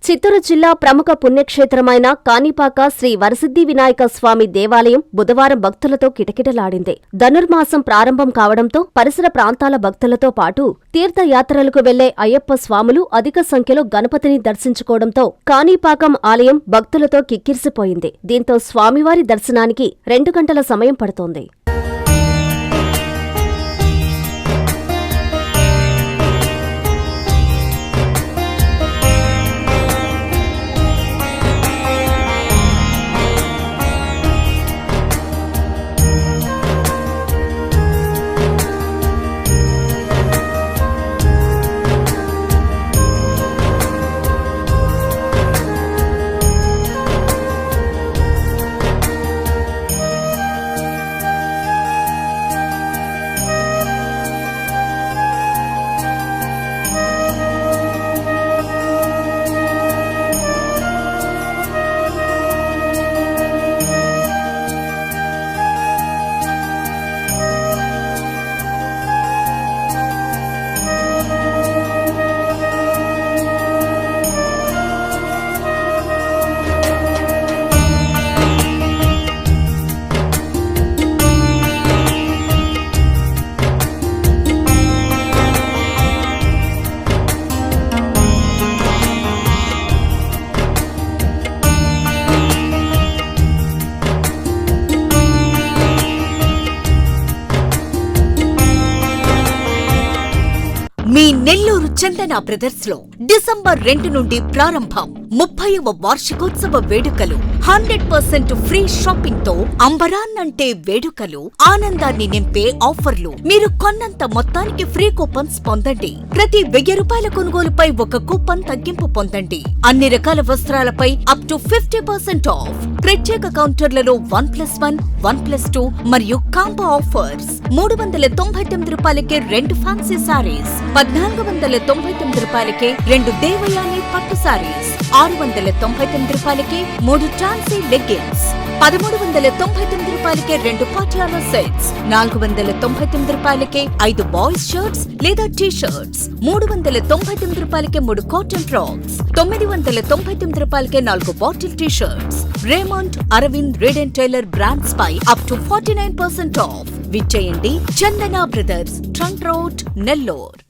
చిత్తూరు జిల్లా ప్రముఖ పుణ్యక్షేత్రమైన కాణిపాక శ్రీ వరసిద్ధి వినాయక స్వామి దేవాలయం బుధవారం భక్తులతో కిటకిటలాడింది. ధనుర్మాసం ప్రారంభం కావడంతో పరిసర ప్రాంతాల భక్తులతో పాటు తీర్థయాత్రలకు వెళ్లే అయ్యప్ప స్వాములు అధిక సంఖ్యలో గణపతిని దర్శించుకోవడంతో కాణిపాకం ఆలయం భక్తులతో కిక్కిరిసిపోయింది. దీంతో స్వామివారి దర్శనానికి 2 గంటల సమయం పడుతోంది. మీ నెల్లూరు చందన బ్రదర్స్ లో డిసెంబర్ 2 నుండి ప్రారంభం 30వ వార్షికోత్సవ వేడుకలు. 100% ఫ్రీ షాపింగ్ తో అంబరాన్నంటే వేడుకలు, ఆనందాన్ని నింపే ఆఫర్లు. మీరు కొన్నంత మొత్తానికి ఫ్రీ కూపన్స్ పొందండి. ప్రతి 1000 రూపాయల కొనుగోలుపై ఒక కూపన్ తగ్గింపు పొందండి. అన్ని రకాల వస్త్రాలపై అప్ టు 50% ఆఫ్. ప్రత్యేక కౌంటర్లలో 1+1, 1+2 మరియు కాంబో ఆఫర్స్. 399 రూపాయలకే 2 ఫ్యాన్సీ సారీస్, 1499 రూపాయలకే 2 దేవయాని పట్టు సారీస్, 699 రూపాయలకే 3 టాన్సీ లెగ్గిన్స్, 1399 రూపాయలకే 2 పాటియాలా సెట్స్, 499 రూపాయలకే 5 బాయ్స్ షర్ట్స్ లేదా టీ షర్ట్స్, 399 రూపాయలకే 3 కాటన్ ఫ్రాక్స్, 999 రూపాయలకే 4 bottle T shirts. Raymond, Arvind, Reid and Taylor brands పై అప్ టు 49% ఆఫ్. విచ్చేయండి Chandana brothers, trunk road, Nellore.